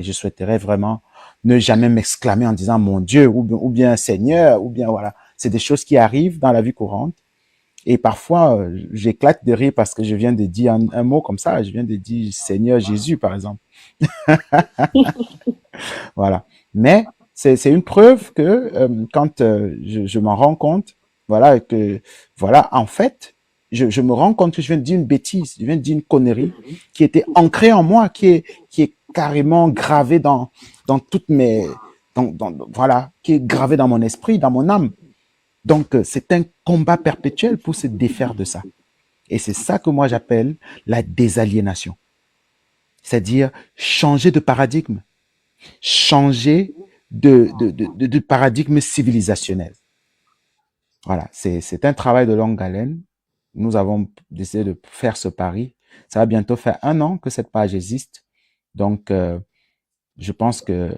Et je souhaiterais vraiment ne jamais m'exclamer en disant mon Dieu ou bien Seigneur ou bien voilà. C'est des choses qui arrivent dans la vie courante. Et parfois, j'éclate de rire parce que je viens de dire un mot comme ça. Je viens de dire Seigneur Jésus, par exemple. Voilà. Mais c'est une preuve que quand je m'en rends compte, voilà, que voilà, en fait, je me rends compte que je viens de dire une bêtise, je viens de dire une connerie qui était ancrée en moi, qui est carrément gravée dans toutes mes, voilà, qui est gravée dans mon esprit, dans mon âme. Donc, c'est un combat perpétuel pour se défaire de ça. Et c'est ça que moi j'appelle la désaliénation. C'est-à-dire changer de paradigme, changer de paradigme civilisationnel. Voilà, c'est un travail de longue haleine. Nous avons décidé de faire ce pari. Ça va bientôt faire 1 an que cette page existe. Donc, je pense que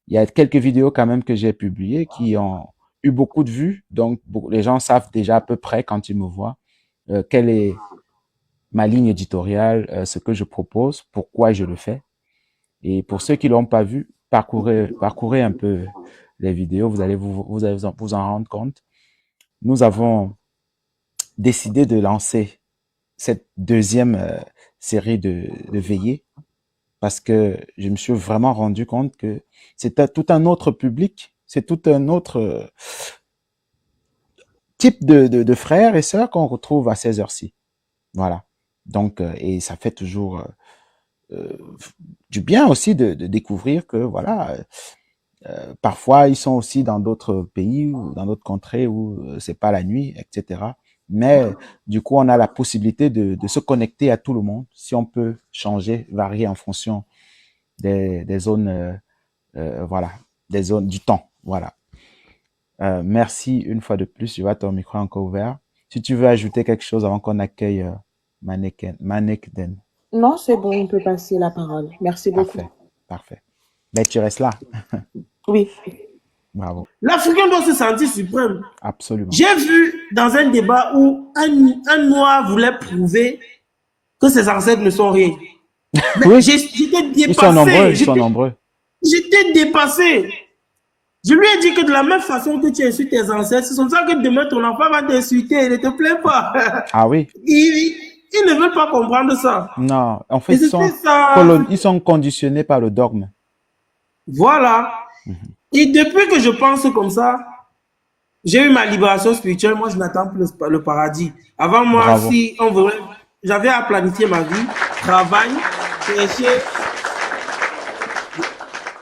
il y a quelques vidéos quand même que j'ai publiées qui ont eu beaucoup de vues. Donc, les gens savent déjà à peu près quand ils me voient quelle est ma ligne éditoriale, ce que je propose, pourquoi je le fais. Et pour ceux qui l'ont pas vu, parcourez un peu les vidéos, vous allez vous en rendre compte. Nous avons décidé de lancer cette deuxième série de veillées parce que je me suis vraiment rendu compte que c'est tout un autre public, c'est tout un autre type de frères et sœurs qu'on retrouve à ces heures-ci. Voilà. Donc, et ça fait toujours du bien aussi de découvrir que, voilà, parfois, ils sont aussi dans d'autres pays ou dans d'autres contrées où c'est pas la nuit, etc. Mais du coup, on a la possibilité de se connecter à tout le monde si on peut changer, varier en fonction des zones, voilà, des zones du temps. Voilà. Merci une fois de plus. Je vois ton micro encore ouvert. Si tu veux ajouter quelque chose avant qu'on accueille Manek Den. Non, c'est bon, on peut passer la parole. Merci beaucoup. Parfait, parfait. Mais tu restes là. Oui. Bravo. L'Africain doit se sentir suprême. Absolument. J'ai vu dans un débat où un noir voulait prouver que ses ancêtres ne sont rien. Mais Oui, j'étais ils sont nombreux, dépassé. ils sont nombreux. J'étais dépassé. Je lui ai dit que de la même façon que tu insultes tes ancêtres, c'est comme ça que demain ton enfant va t'insulter, ne te plaît pas. Ah oui. Ils ne veulent pas comprendre ça. Non, en fait, Et c'était ça. ils sont conditionnés par le dogme. Voilà. Et depuis que je pense comme ça, j'ai eu ma libération spirituelle. Moi, je n'attends plus le paradis. Avant moi, Bravo. si on voulait, j'avais à planifier ma vie, travail, chercher.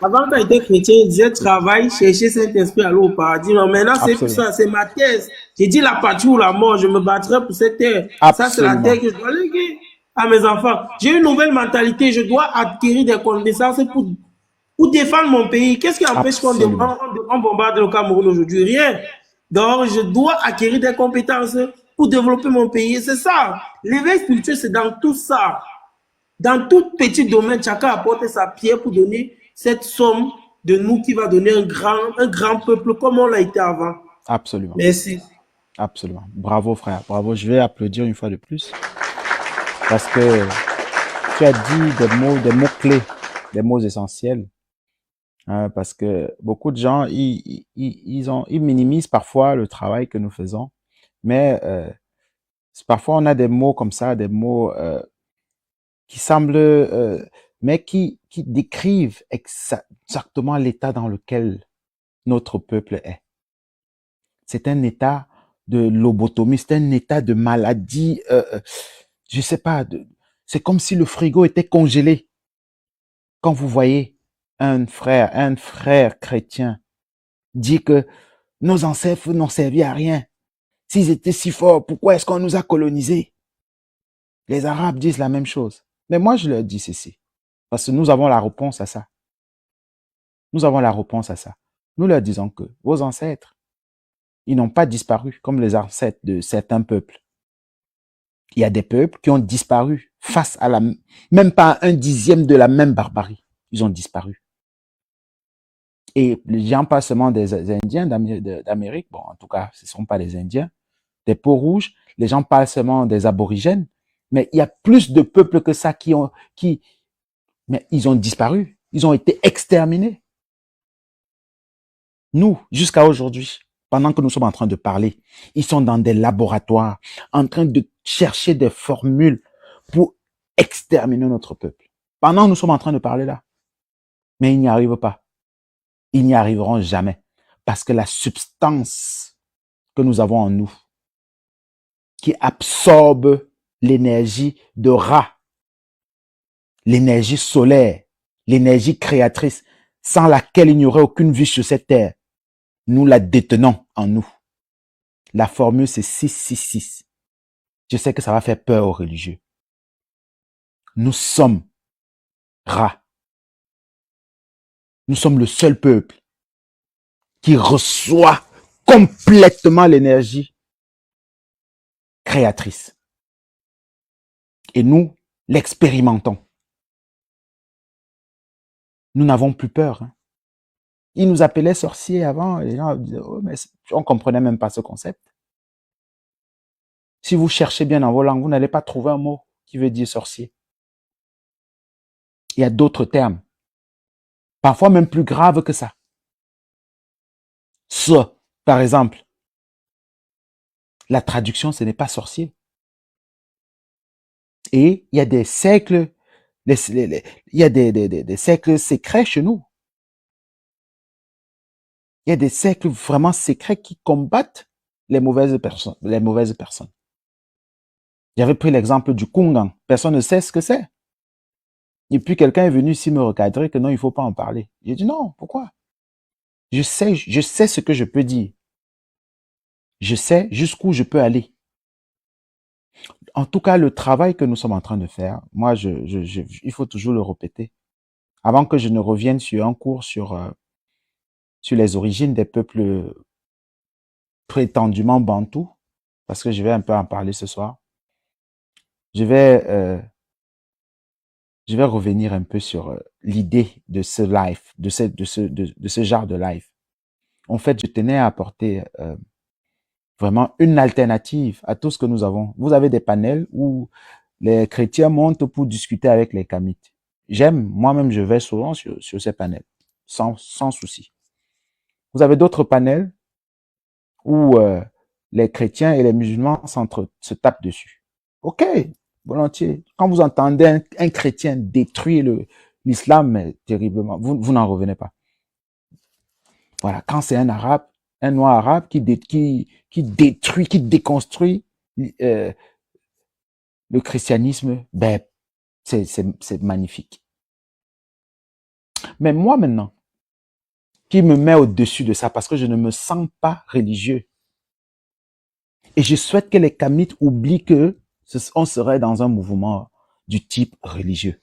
Avant, quand j'étais chrétien, il disait travail, chercher Saint-Esprit, aller au paradis. Non, maintenant, c'est plus Absolument. ça, c'est ma thèse. J'ai dit la patrie ou la mort, je me battrai pour cette terre. Ça, c'est la Absolument. terre que je dois léguer à mes enfants. J'ai une nouvelle mentalité, je dois acquérir des connaissances pour défendre mon pays. Qu'est-ce qui empêche qu'on Absolument. bombarde le Cameroun aujourd'hui? Rien. Donc, je dois acquérir des compétences pour développer mon pays. C'est ça. L'éveil spirituel, c'est dans tout ça. Dans tout petit domaine, chacun apporte sa pierre pour donner cette somme de nous qui va donner un grand peuple comme on l'a été avant. Absolument. Merci. Absolument. Bravo, frère. Bravo. Je vais applaudir une fois de plus. Parce que tu as dit des mots clés, des mots essentiels. Parce que beaucoup de gens, ils minimisent parfois le travail que nous faisons. Mais parfois, on a des mots comme ça, des mots qui semblent, mais qui décrivent exactement l'état dans lequel notre peuple est. C'est un état de lobotomie, c'est un état de maladie, je sais pas, c'est comme si le frigo était congelé. Quand vous voyez un frère chrétien dit que nos ancêtres n'ont servi à rien. S'ils étaient si forts, pourquoi est-ce qu'on nous a colonisés? Les Arabes disent la même chose. Mais moi, je leur dis ceci. Parce que nous avons la réponse à ça. Nous avons la réponse à ça. Nous leur disons que vos ancêtres, ils n'ont pas disparu comme les ancêtres de certains peuples. Il y a des peuples qui ont disparu face à même pas 1/10 de la même barbarie. Ils ont disparu. Et les gens, pas seulement des Indiens d'Amérique, bon, en tout cas, ce ne sont pas des Indiens, des peaux rouges, les gens parlent seulement des aborigènes, mais il y a plus de peuples que ça mais ils ont disparu. Ils ont été exterminés. Nous, jusqu'à aujourd'hui, pendant que nous sommes en train de parler, ils sont dans des laboratoires, en train de chercher des formules pour exterminer notre peuple. Pendant que nous sommes en train de parler là. Mais ils n'y arrivent pas. Ils n'y arriveront jamais. Parce que la substance que nous avons en nous, qui absorbe l'énergie de Ra, l'énergie solaire, l'énergie créatrice, sans laquelle il n'y aurait aucune vie sur cette terre, nous la détenons en nous. La formule, c'est 666. Je sais que ça va faire peur aux religieux. Nous sommes Ra. Nous sommes le seul peuple qui reçoit complètement l'énergie créatrice. Et nous l'expérimentons. Nous n'avons plus peur. Hein. Ils nous appelaient sorciers avant. Les gens disaient, oh, mais on comprenait même pas ce concept. Si vous cherchez bien dans vos langues, vous n'allez pas trouver un mot qui veut dire sorcier. Il y a d'autres termes, parfois même plus graves que ça. Par exemple, la traduction, ce n'est pas sorcier. Et il y a des siècles, il y a des siècles secrets chez nous. Il y a des siècles vraiment secrets qui combattent les mauvaises personnes. J'avais pris l'exemple du Kungan. Personne ne sait ce que c'est. Et puis quelqu'un est venu ici me recadrer que non, il faut pas en parler. J'ai dit non, pourquoi? Je sais ce que je peux dire. Je sais jusqu'où je peux aller. En tout cas, le travail que nous sommes en train de faire, moi, il faut toujours le répéter. Avant que je ne revienne sur un cours sur les origines des peuples prétendument bantous, parce que je vais un peu en parler ce soir, je vais revenir un peu sur l'idée de ce live, de ce genre de live. En fait, je tenais à apporter vraiment une alternative à tout ce que nous avons. Vous avez des panels où les chrétiens montent pour discuter avec les kamites. Moi-même, je vais souvent sur ces panels, sans souci. Vous avez d'autres panels où les chrétiens et les musulmans se tapent dessus. Ok, volontiers. Quand vous entendez un chrétien détruire l'islam terriblement, vous n'en revenez pas. Voilà, quand c'est un arabe, un noir arabe qui détruit, qui déconstruit le christianisme, ben c'est magnifique. Mais moi maintenant, qui me met au-dessus de ça parce que je ne me sens pas religieux. Et je souhaite que les kamites oublient que on serait dans un mouvement du type religieux.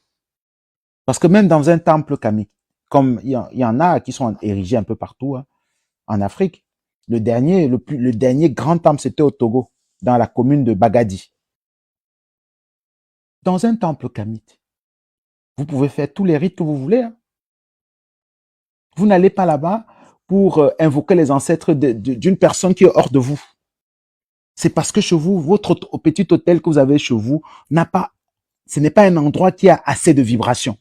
Parce que même dans un temple kamite, comme il y en a qui sont érigés un peu partout, hein, en Afrique, le dernier grand temple, c'était au Togo, dans la commune de Bagadi. Dans un temple kamite, vous pouvez faire tous les rites que vous voulez. Hein. Vous n'allez pas là-bas pour invoquer les ancêtres d'une personne qui est hors de vous. C'est parce que chez vous, votre petit hôtel que vous avez chez vous ce n'est pas un endroit qui a assez de vibrations.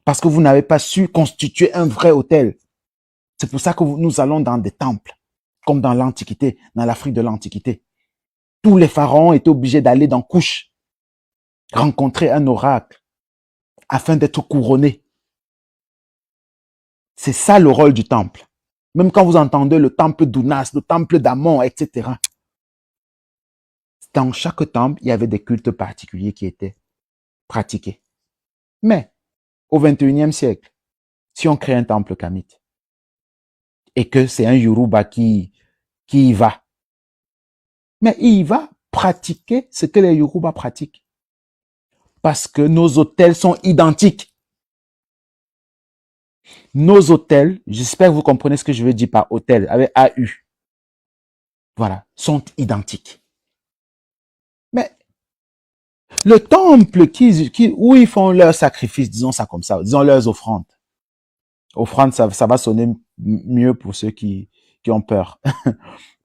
Parce que vous n'avez pas su constituer un vrai hôtel. C'est pour ça que nous allons dans des temples, comme dans l'Antiquité, dans l'Afrique de l'Antiquité. Tous les pharaons étaient obligés d'aller dans Couche, rencontrer un oracle, afin d'être couronnés. C'est ça le rôle du temple. Même quand vous entendez le temple d'Unas, le temple d'Amon, etc. Dans chaque temple, il y avait des cultes particuliers qui étaient pratiqués. Mais, au 21e siècle, si on crée un temple kamite, et que c'est un Yoruba qui y va, mais il va pratiquer ce que les Yoruba pratiquent. Parce que nos hôtels sont identiques. Nos hôtels, j'espère que vous comprenez ce que je veux dire par hôtel, avec AU. Voilà, sont identiques. Mais le temple où ils font leurs sacrifices, disons ça comme ça, disons leurs offrandes. Offrandes, ça va sonner mieux pour ceux qui ont peur.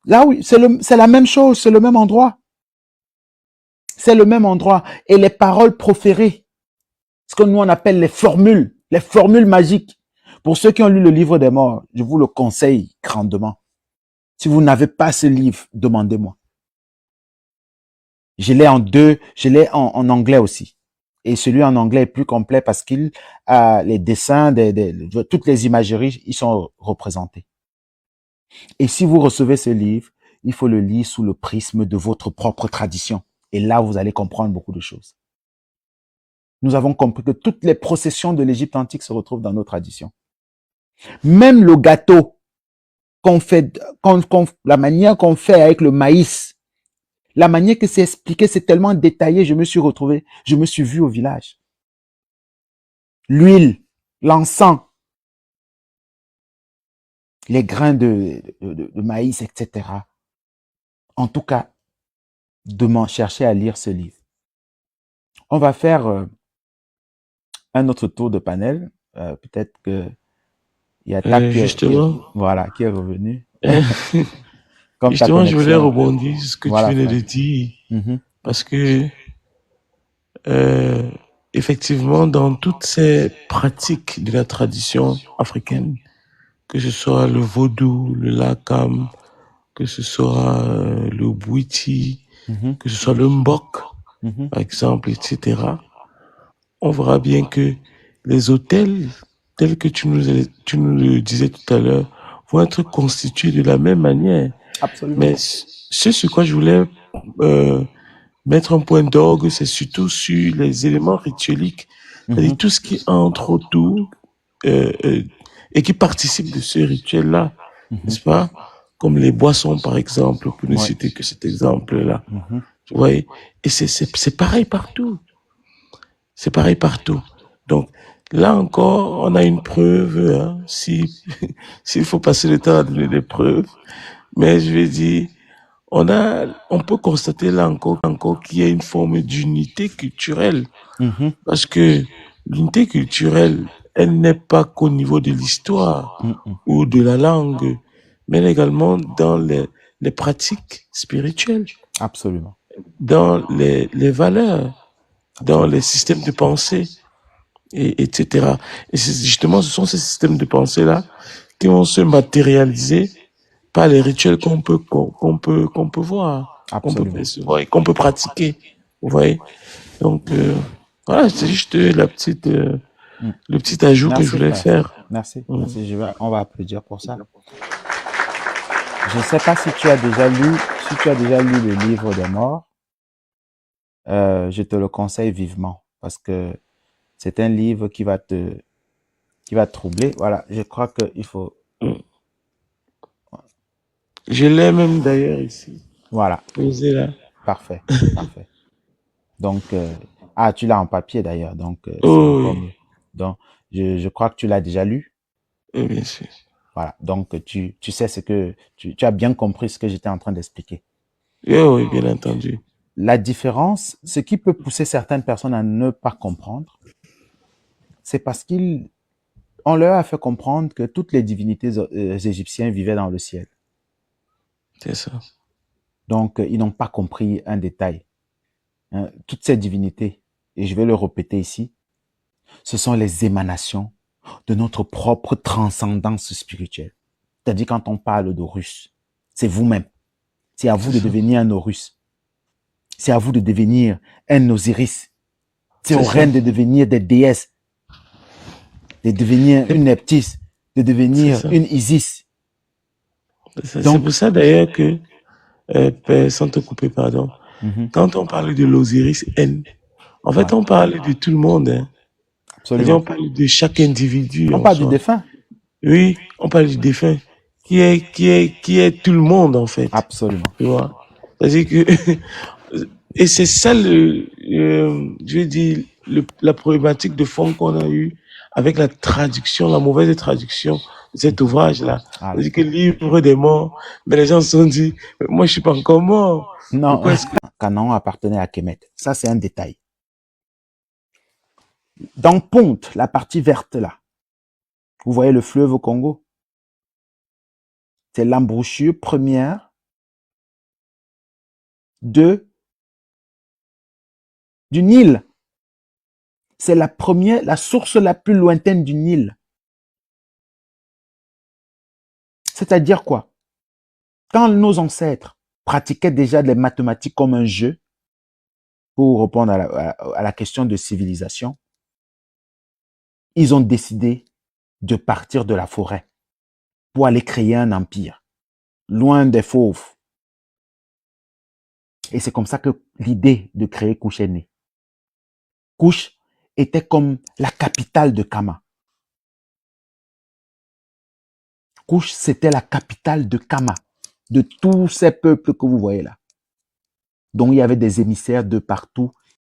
Là, oui, c'est la même chose, c'est le même endroit. C'est le même endroit. Et les paroles proférées, ce que nous on appelle les formules, les formules magiques. Pour ceux qui ont lu le livre des morts, je vous le conseille grandement. Si vous n'avez pas ce livre, demandez-moi. Je l'ai en anglais aussi. Et celui en anglais est plus complet parce qu'il a les dessins, de toutes les imageries, ils sont représentés. Et si vous recevez ce livre, il faut le lire sous le prisme de votre propre tradition. Et là, vous allez comprendre beaucoup de choses. Nous avons compris que toutes les processions de l'Égypte antique se retrouvent dans nos traditions. Même le gâteau qu'on fait, la manière qu'on fait avec le maïs, la manière que c'est expliqué, c'est tellement détaillé, je me suis vu au village. L'huile, l'encens, les grains de maïs, etc. En tout cas, chercher à lire ce livre. On va faire un autre tour de panel. Peut-être que il y a Tac Justement, qui est revenu. je voulais rebondir sur ce que tu venais frère. de dire, Mhm. parce que effectivement, dans toutes ces pratiques de la tradition africaine, que ce soit le vaudou, le lakam, que ce soit le bouiti, Mhm. que ce soit le mbok, Mhm. par exemple, etc., on verra bien que les hôtels, tels que tu nous le disais tout à l'heure, vont être constitués de la même manière. Absolument. Mais ce sur quoi je voulais mettre un point d'orgue, c'est surtout sur les éléments ritueliques, c'est-à-dire tout ce qui entre autour et qui participe de ce rituel-là, n'est-ce pas? Comme les boissons, par exemple, pour ne citer que cet exemple-là. Vous voyez? Et c'est pareil partout. C'est pareil partout. Donc, là encore, on a une preuve, hein, s'il faut passer le temps à donner des preuves. Mais je vais dire, on peut constater là encore qu'il y a une forme d'unité culturelle. Parce que l'unité culturelle, elle n'est pas qu'au niveau de l'histoire ou de la langue, mais également dans les pratiques spirituelles. Absolument. Dans les valeurs, dans les systèmes de pensée, etc. Et justement, ce sont ces systèmes de pensée-là qui vont se matérialiser par les rituels qu'on peut voir, qu'on peut pratiquer. Vous voyez? Donc, voilà, c'est juste le petit ajout que je voulais faire. Merci. On va applaudir pour ça. Je ne sais pas si tu as déjà lu le livre des morts. Je te le conseille vivement parce que c'est un livre qui va te troubler. Voilà, je crois qu'il faut. Je l'ai même d'ailleurs ici. Voilà. Posé là. Parfait. Donc, tu l'as en papier d'ailleurs, donc c'est encore mieux. Donc, je crois que tu l'as déjà lu. Oui, bien sûr. Voilà, donc tu sais tu as bien compris ce que j'étais en train d'expliquer. Oui, bien entendu. La différence, ce qui peut pousser certaines personnes à ne pas comprendre, c'est parce on leur a fait comprendre que toutes les divinités égyptiennes vivaient dans le ciel. C'est ça. Donc, ils n'ont pas compris un détail. Hein, toutes ces divinités, et je vais le répéter ici, ce sont les émanations de notre propre transcendance spirituelle. C'est-à-dire quand on parle d'Horus, c'est vous-même. C'est à vous de devenir un Horus. C'est à vous de devenir un Osiris. C'est aux reines de devenir des déesses. De devenir une Neptis. De devenir une Isis. C'est pour ça d'ailleurs que, sans te couper, pardon, quand on parle de l'Osiris N, en fait, on parle de tout le monde. Hein. Absolument. On parle de chaque individu. On parle du défunt. Oui, on parle du défunt. Qui est tout le monde, en fait. Absolument. Tu vois? C'est-à-dire que, et c'est ça je veux dire, la problématique de fond qu'on a eue avec la traduction, la mauvaise traduction de cet ouvrage-là. C'est-à-dire que le livre des morts, mais les gens se sont dit, moi je suis pas encore mort. Non, Canaan appartenait à Kemet. Ça, c'est un détail. Dans Ponte, la partie verte là, vous voyez le fleuve au Congo? C'est l'embouchure première du Nil. C'est la source la plus lointaine du Nil. C'est-à-dire quoi? Quand nos ancêtres pratiquaient déjà les mathématiques comme un jeu, pour répondre à la question de civilisation, ils ont décidé de partir de la forêt pour aller créer un empire, loin des fauves. Et c'est comme ça que l'idée de créer Kush est née. Kush était comme la capitale de Kama. Kush, c'était la capitale de Kama, de tous ces peuples que vous voyez là. Donc, il y avait des émissaires de partout